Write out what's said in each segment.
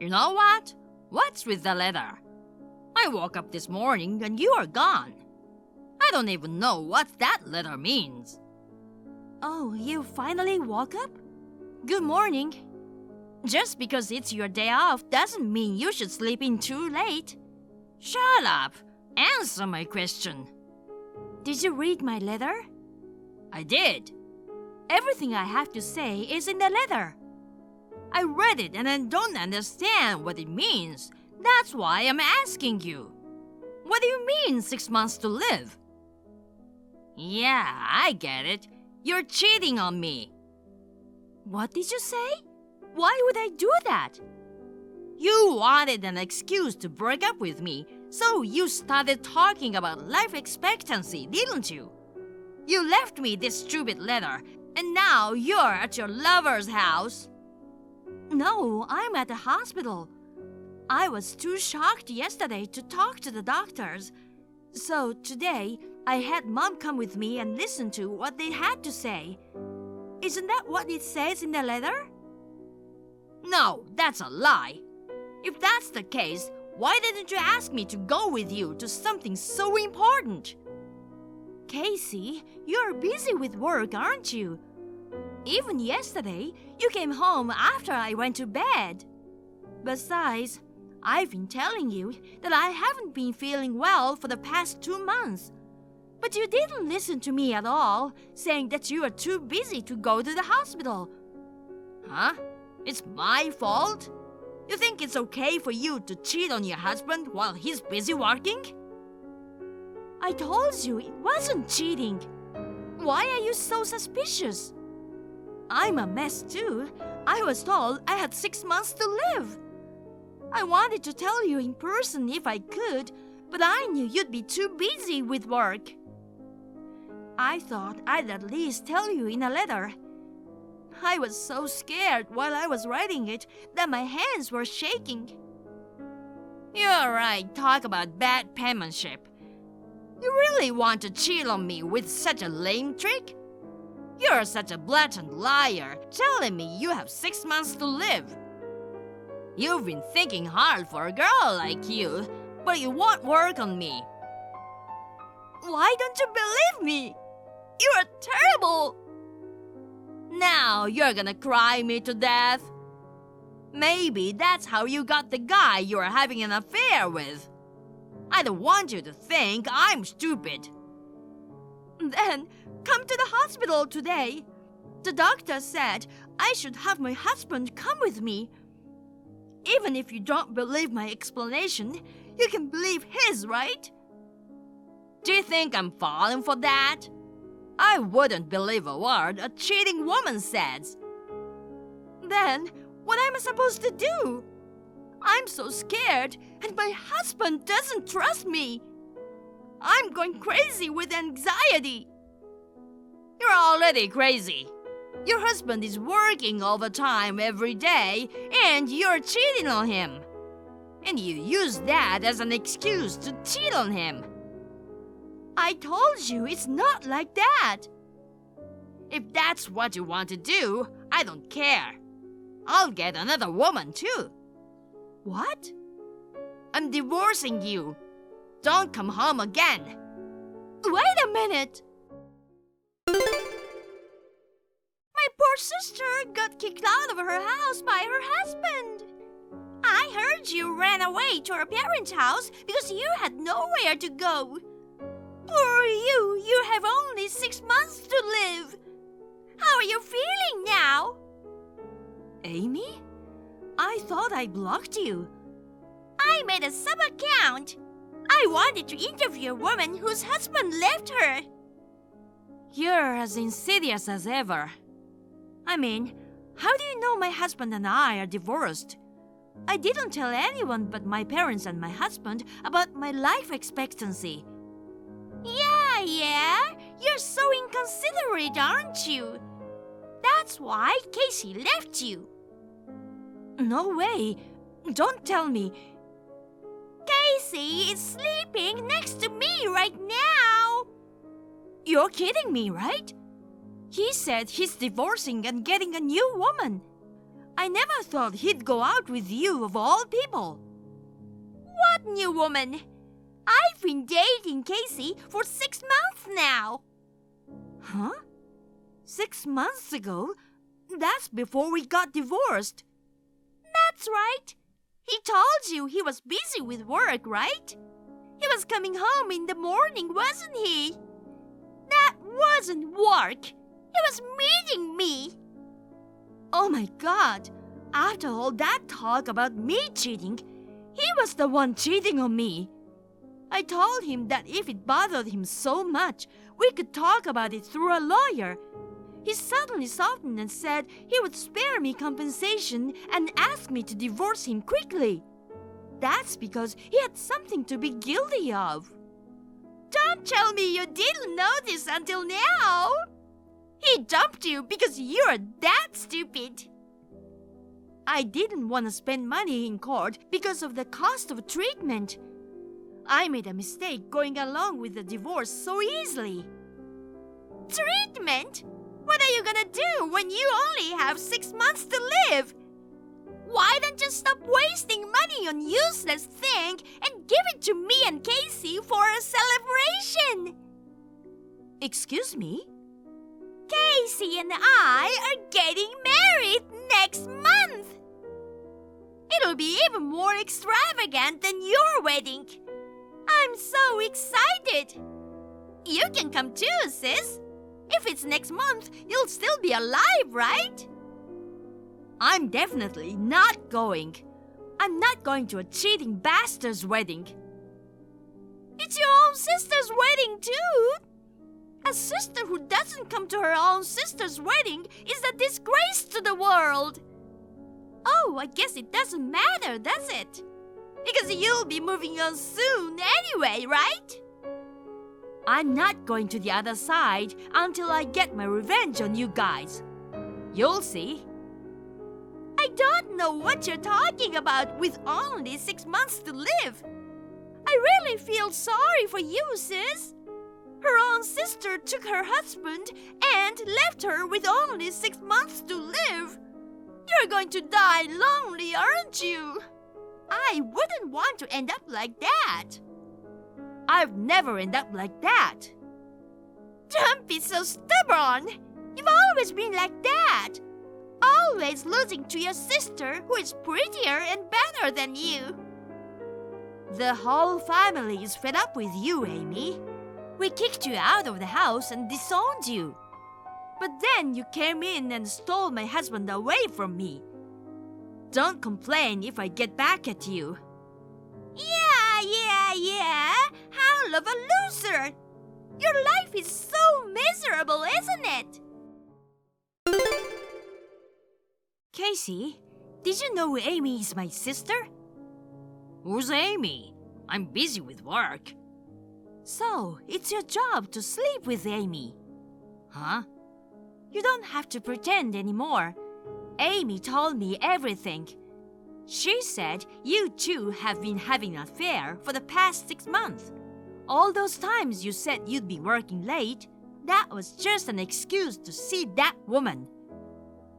You know what? What's with the letter? I woke up this morning and you are gone. I don't even know what that letter means. Oh, you finally woke up? Good morning. Just because it's your day off doesn't mean you should sleep in too late. Shut up. Answer my question. Did you read my letter? I did. Everything I have to say is in the letter. I read it and I don't understand what it means. That's why I'm asking you. What do you mean 6 months to live? Yeah, I get it. You're cheating on me. What did you say? Why would I do that? You wanted an excuse to break up with me, so you started talking about life expectancy, didn't you? You left me this stupid letter, and now you're at your lover's house. No, I'm at the hospital. I was too shocked yesterday to talk to the doctors. So today, I had Mom come with me and listen to what they had to say. Isn't that what it says in the letter? No, that's a lie. If that's the case, why didn't you ask me to go with you to something so important? Casey, you're busy with work, aren't you? Even yesterday, you came home after I went to bed. Besides, I've been telling you that I haven't been feeling well for the past 2 months. But you didn't listen to me at all, saying that you are too busy to go to the hospital. Huh? It's my fault? You think it's okay for you to cheat on your husband while he's busy working? I told you it wasn't cheating. Why are you so suspicious? I'm a mess too. I was told I had 6 months to live. I wanted to tell you in person if I could, but I knew you'd be too busy with work. I thought I'd at least tell you in a letter. I was so scared while I was writing it that my hands were shaking. You're right, talk about bad penmanship. You really want to cheat on me with such a lame trick? You're such a blatant liar, telling me you have 6 months to live. You've been thinking hard for a girl like you, but it won't work on me. Why don't you believe me? You're terrible! Now you're gonna cry me to death. Maybe that's how you got the guy you're having an affair with. I don't want you to think I'm stupid. Then come to the hospital today. The doctor said I should have my husband come with me. Even if you don't believe my explanation, you can believe his, right? Do you think I'm falling for that? I wouldn't believe a word a cheating woman says. Then, what am I supposed to do? I'm so scared, and my husband doesn't trust me. I'm going crazy with anxiety. You're already crazy. Your husband is working overtime every day, and you're cheating on him. And you use that as an excuse to cheat on him. I told you it's not like that. If that's what you want to do, I don't care. I'll get another woman too. What? I'm divorcing you. Don't come home again. Wait a minute. My poor sister got kicked out of her house by her husband. I heard you ran away to her parents' house because you had nowhere to go. Poor you, you have only 6 months to live. How are you feeling now? Amy? I thought I blocked you. I made a sub-account. I wanted to interview a woman whose husband left her. You're as insidious as ever. I mean, how do you know my husband and I are divorced? I didn't tell anyone but my parents and my husband about my life expectancy. Yeah, you're so inconsiderate, aren't you? That's why Casey left you. No way. Don't tell me. Casey is sleeping next to me right now. You're kidding me, right? He said he's divorcing and getting a new woman. I never thought he'd go out with you of all people. What new woman? I've been dating Casey for 6 months now. Huh? 6 months ago? That's before we got divorced. That's right. He told you he was busy with work, right? He was coming home in the morning, wasn't he? That wasn't work. He was meeting me. Oh my God! After all that talk about me cheating, he was the one cheating on me. I told him that if it bothered him so much, we could talk about it through a lawyer. He suddenly softened and said he would spare me compensation and ask me to divorce him quickly. That's because he had something to be guilty of. Don't tell me you didn't know this until now. He dumped you because you're that stupid. I didn't want to spend money in court because of the cost of treatment. I made a mistake going along with the divorce so easily. Treatment? What are you gonna do when you only have 6 months to live? Why don't you stop wasting money on useless thing and give it to me and Casey for a celebration? Excuse me? Casey and I are getting married next month. It'll be even more extravagant than your wedding. I'm so excited. You can come too, sis. If it's next month, you'll still be alive, right? I'm definitely not going. I'm not going to a cheating bastard's wedding. It's your own sister's wedding too. A sister who doesn't come to her own sister's wedding is a disgrace to the world. Oh, I guess it doesn't matter, does it? Because you'll be moving on soon anyway, right? I'm not going to the other side until I get my revenge on you guys. You'll see. I don't know what you're talking about with only 6 months to live. I really feel sorry for you, sis. Her own sister took her husband and left her with only 6 months to live. You're going to die lonely, aren't you? I wouldn't want to end up like that. I've never ended up like that. Don't be so stubborn. You've always been like that. Always losing to your sister who is prettier and better than you. The whole family is fed up with you, Amy. We kicked you out of the house and disowned you. But then you came in and stole my husband away from me. Don't complain if I get back at you. Yeah. Howl of a loser. Your life is so miserable, isn't it? Casey, did you know Amy is my sister? Who's Amy? I'm busy with work. So, it's your job to sleep with Amy. Huh? You don't have to pretend anymore. Amy told me everything. She said you two have been having an affair for the past 6 months. All those times you said you'd be working late, that was just an excuse to see that woman.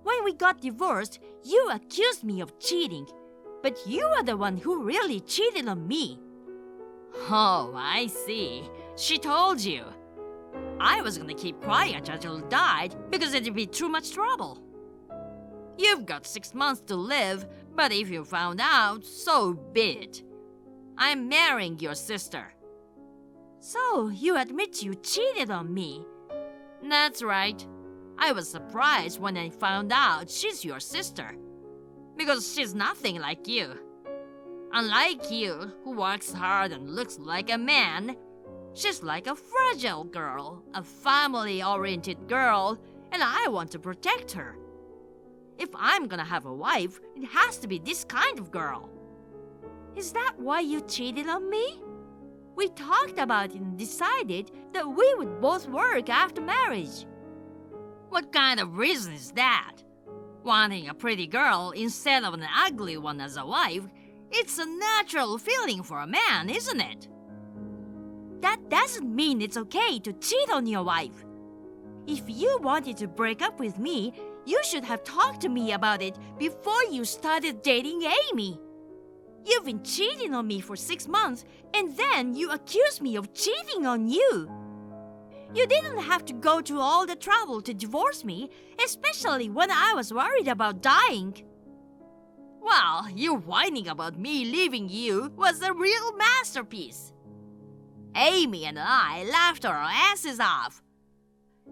When we got divorced, you accused me of cheating. But you are the one who really cheated on me. Oh, I see. She told you. I was gonna keep quiet until you died because it'd be too much trouble. You've got 6 months to live, but if you found out, so be it. I'm marrying your sister. So, you admit you cheated on me. That's right. I was surprised when I found out she's your sister. Because she's nothing like you. Unlike you, who works hard and looks like a man, she's like a fragile girl, a family-oriented girl, and I want to protect her. If I'm gonna have a wife, it has to be this kind of girl. Is that why you cheated on me? We talked about it and decided that we would both work after marriage. What kind of reason is that? Wanting a pretty girl instead of an ugly one as a wife, it's a natural feeling for a man, isn't it? That doesn't mean it's okay to cheat on your wife. If you wanted to break up with me, You should have talked to me about it before you started dating Amy. You've been cheating on me for 6 months, and then you accuse me of cheating on you. You didn't have to go through all the trouble to divorce me, especially when I was worried about dying. Well, you whining about me leaving you was a real masterpiece. Amy and I laughed our asses off.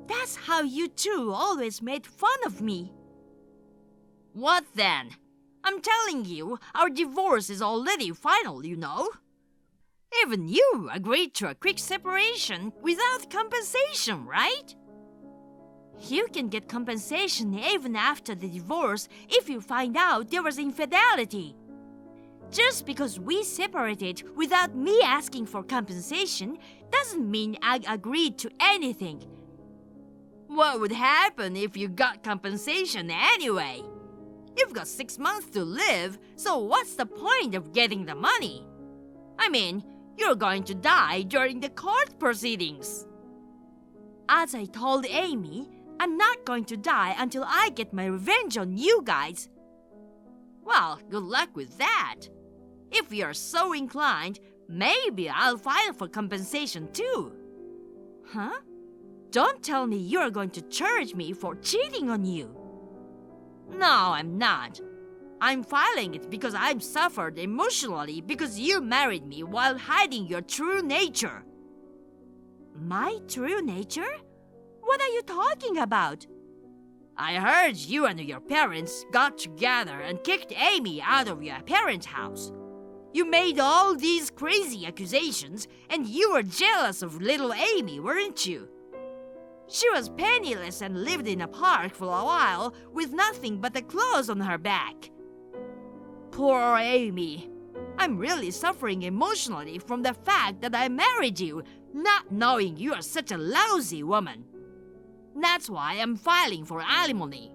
That's how you two always made fun of me. What then? I'm telling you, our divorce is already final, you know. Even you agreed to a quick separation without compensation, right? You can get compensation even after the divorce if you find out there was infidelity. Just because we separated without me asking for compensation doesn't mean I agreed to anything. What would happen if you got compensation anyway? You've got 6 months to live, so what's the point of getting the money? I mean, you're going to die during the court proceedings. As I told Amy, I'm not going to die until I get my revenge on you guys. Well, good luck with that. If you're so inclined, maybe I'll file for compensation too. Huh? Don't tell me you're going to charge me for cheating on you. No, I'm not. I'm filing it because I've suffered emotionally because you married me while hiding your true nature. My true nature? What are you talking about? I heard you and your parents got together and kicked Amy out of your parents' house. You made all these crazy accusations, and you were jealous of little Amy, weren't you? She was penniless and lived in a park for a while with nothing but the clothes on her back. Poor Amy. I'm really suffering emotionally from the fact that I married you, not knowing you are such a lousy woman. That's why I'm filing for alimony.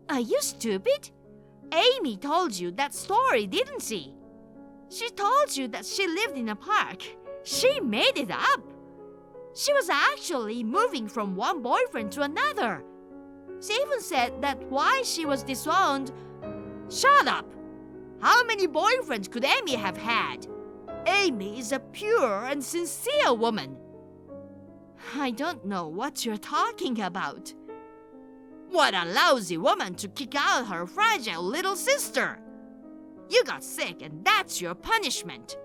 Are you stupid? Amy told you that story, didn't she? She told you that she lived in a park. She made it up. She was actually moving from one boyfriend to another. She even said that why she was disowned. Shut up! How many boyfriends could Amy have had? Amy is a pure and sincere woman. I don't know what you're talking about. What a lousy woman to kick out her fragile little sister. You got sick and that's your punishment.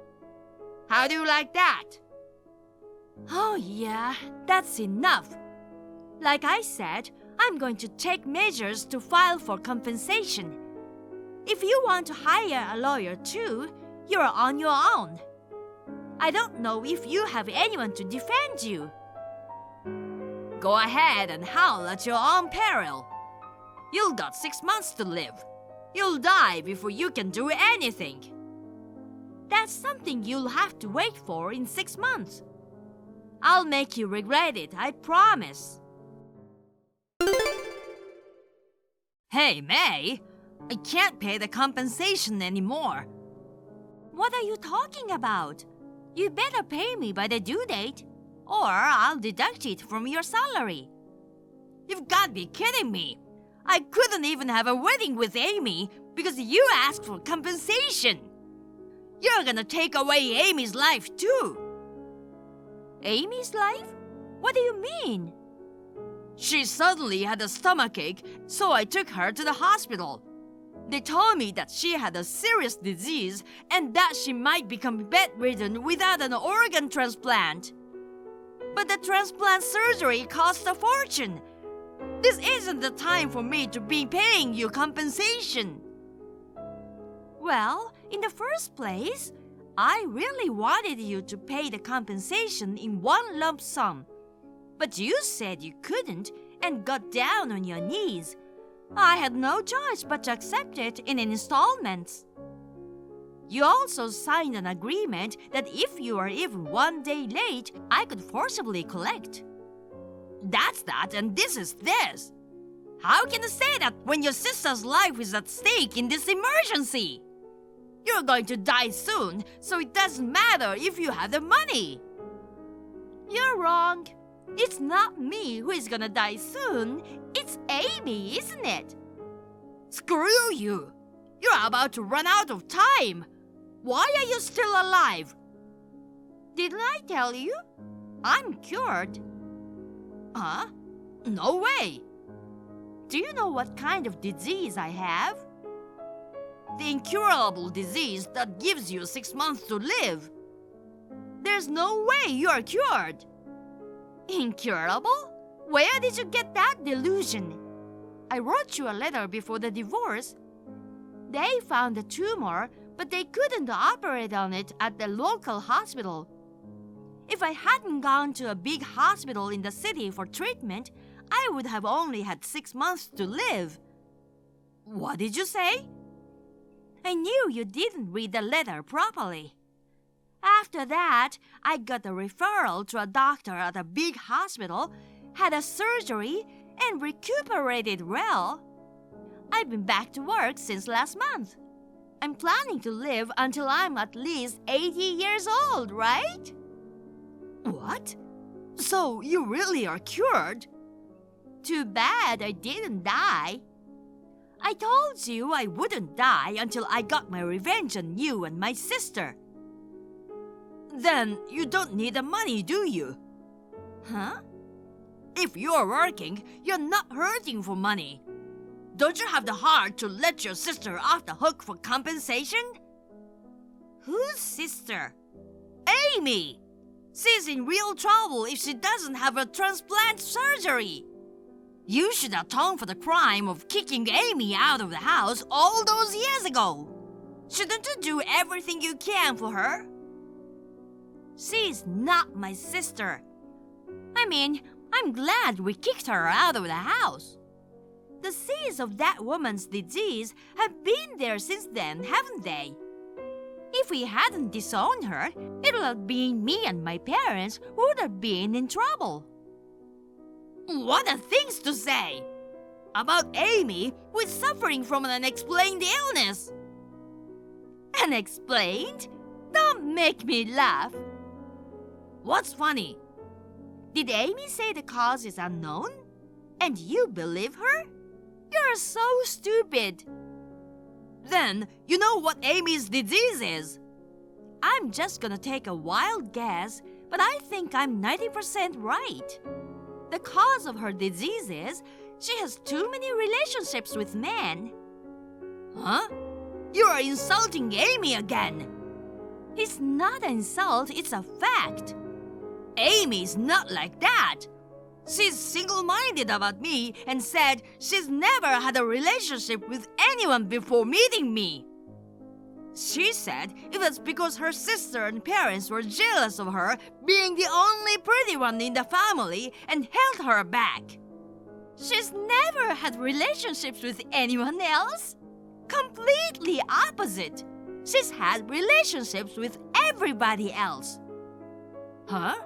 How do you like that? Oh yeah, that's enough. Like I said, I'm going to take measures to file for compensation. If you want to hire a lawyer too, you're on your own. I don't know if you have anyone to defend you. Go ahead and howl at your own peril. You've got 6 months to live. You'll die before you can do anything. That's something you'll have to wait for in 6 months. I'll make you regret it, I promise. Hey, May, I can't pay the compensation anymore. What are you talking about? You better pay me by the due date, or I'll deduct it from your salary. You've got to be kidding me. I couldn't even have a wedding with Amy because you asked for compensation. You're gonna take away Amy's life too. Amy's life? What do you mean? She suddenly had a stomachache, so I took her to the hospital. They told me that she had a serious disease and that she might become bedridden without an organ transplant. But the transplant surgery cost a fortune. This isn't the time for me to be paying you compensation. Well, in the first place, I really wanted you to pay the compensation in one lump sum. But you said you couldn't and got down on your knees. I had no choice but to accept it in installments. You also signed an agreement that if you are even 1 day late, I could forcibly collect. That's that and this is this. How can you say that when your sister's life is at stake in this emergency? You're going to die soon, so it doesn't matter if you have the money. You're wrong. It's not me who is gonna die soon. It's Amy, isn't it? Screw you! You're about to run out of time! Why are you still alive? Didn't I tell you? I'm cured. Huh? No way! Do you know what kind of disease I have? The incurable disease that gives you 6 months to live. There's no way you're cured. Incurable? Where did you get that delusion? I wrote you a letter before the divorce. They found a tumor, but they couldn't operate on it at the local hospital. If I hadn't gone to a big hospital in the city for treatment, I would have only had 6 months to live. What did you say? I knew you didn't read the letter properly. After that, I got a referral to a doctor at a big hospital, had a surgery, and recuperated well. I've been back to work since last month. I'm planning to live until I'm at least 80 years old, right? What? So you really are cured? Too bad I didn't die. I told you I wouldn't die until I got my revenge on you and my sister. Then you don't need the money, do you? Huh? If you're working, you're not hurting for money. Don't you have the heart to let your sister off the hook for compensation? Whose sister? Amy! She's in real trouble if she doesn't have a transplant surgery. You should atone for the crime of kicking Amy out of the house all those years ago. Shouldn't you do everything you can for her? She's not my sister. I mean, I'm glad we kicked her out of the house. The seeds of that woman's disease have been there since then, haven't they? If we hadn't disowned her, it would have been me and my parents who would have been in trouble. What are things to say? About Amy, who's suffering from an unexplained illness. Unexplained? Don't make me laugh. What's funny? Did Amy say the cause is unknown? And you believe her? You're so stupid. Then you know what Amy's disease is. I'm just gonna take a wild guess, but I think I'm 90% right. The cause of her disease is she has too many relationships with men. Huh? You are insulting Amy again. It's not an insult, it's a fact. Amy's not like that. She's single-minded about me and said she's never had a relationship with anyone before meeting me. She said it was because her sister and parents were jealous of her being the only pretty one in the family and held her back. She's never had relationships with anyone else. Completely opposite. She's had relationships with everybody else. Huh?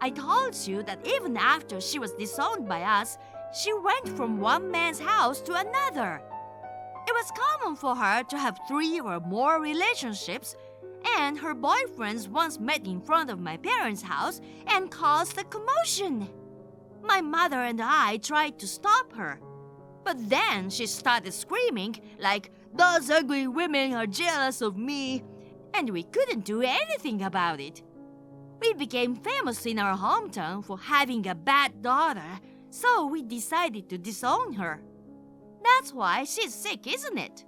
I told you that even after she was disowned by us, she went from one man's house to another. It was common for her to have 3 or more relationships, and her boyfriends once met in front of my parents' house and caused a commotion. My mother and I tried to stop her, but then she started screaming like, "Those ugly women are jealous of me," and we couldn't do anything about it. We became famous in our hometown for having a bad daughter, so we decided to disown her. That's why she's sick, isn't it?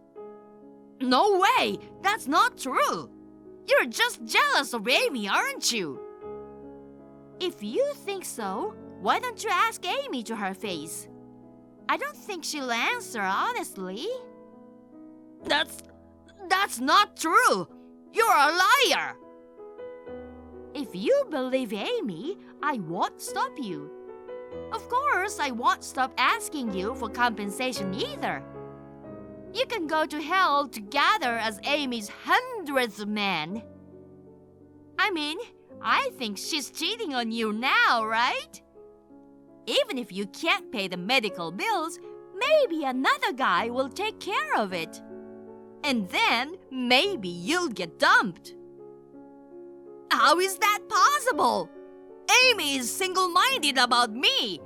No way! That's not true! You're just jealous of Amy, aren't you? If you think so, why don't you ask Amy to her face? I don't think she'll answer honestly. That's not true! You're a liar! If you believe Amy, I won't stop you. Of course, I won't stop asking you for compensation either. You can go to hell together as Amy's 100th man. I mean, I think she's cheating on you now, right? Even if you can't pay the medical bills, maybe another guy will take care of it. And then maybe you'll get dumped. How is that possible? Amy is single-minded about me.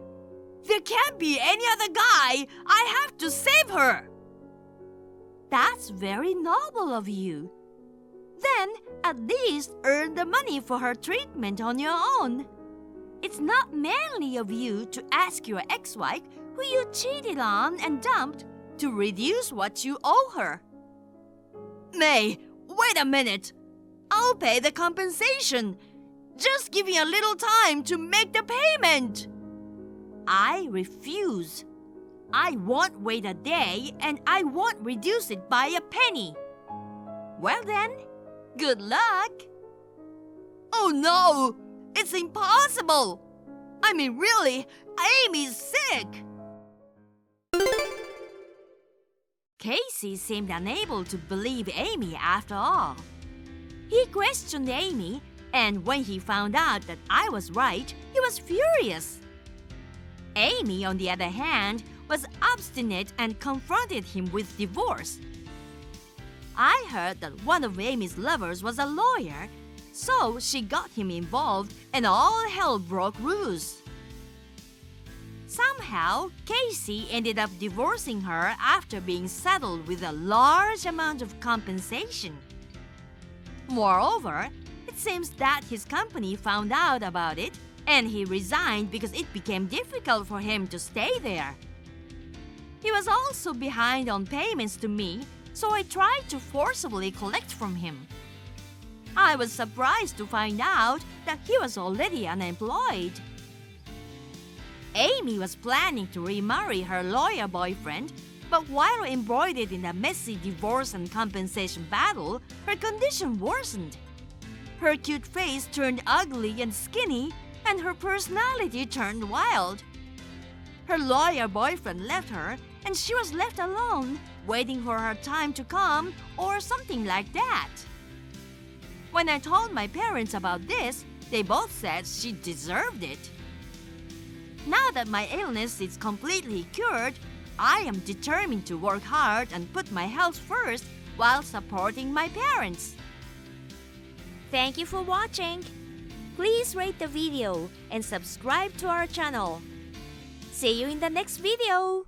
There can't be any other guy. I have to save her. That's very noble of you. Then at least earn the money for her treatment on your own. It's not manly of you to ask your ex-wife, who you cheated on and dumped, to reduce what you owe her. May, wait a minute. I'll pay the compensation. Just give me a little time to make the payment. I refuse. I won't wait a day and I won't reduce it by a penny. Well then, good luck. Oh no, it's impossible. I mean, really, Amy's sick. Casey seemed unable to believe Amy after all. He questioned Amy, and when he found out that I was right, he was furious. Amy, on the other hand, was obstinate and confronted him with divorce. I heard that one of Amy's lovers was a lawyer, so she got him involved and all hell broke loose. Somehow, Casey ended up divorcing her after being saddled with a large amount of compensation. Moreover, it seems that his company found out about it and he resigned because it became difficult for him to stay there. He was also behind on payments to me, so I tried to forcibly collect from him. I was surprised to find out that he was already unemployed. Amy was planning to remarry her lawyer boyfriend, but while embroiled in a messy divorce and compensation battle, her condition worsened. Her cute face turned ugly and skinny, and her personality turned wild. Her lawyer boyfriend left her, and she was left alone, waiting for her time to come or something like that. When I told my parents about this, they both said she deserved it. Now that my illness is completely cured, I am determined to work hard and put my health first while supporting my parents. Thank you for watching. Please rate the video and subscribe to our channel. See you in the next video.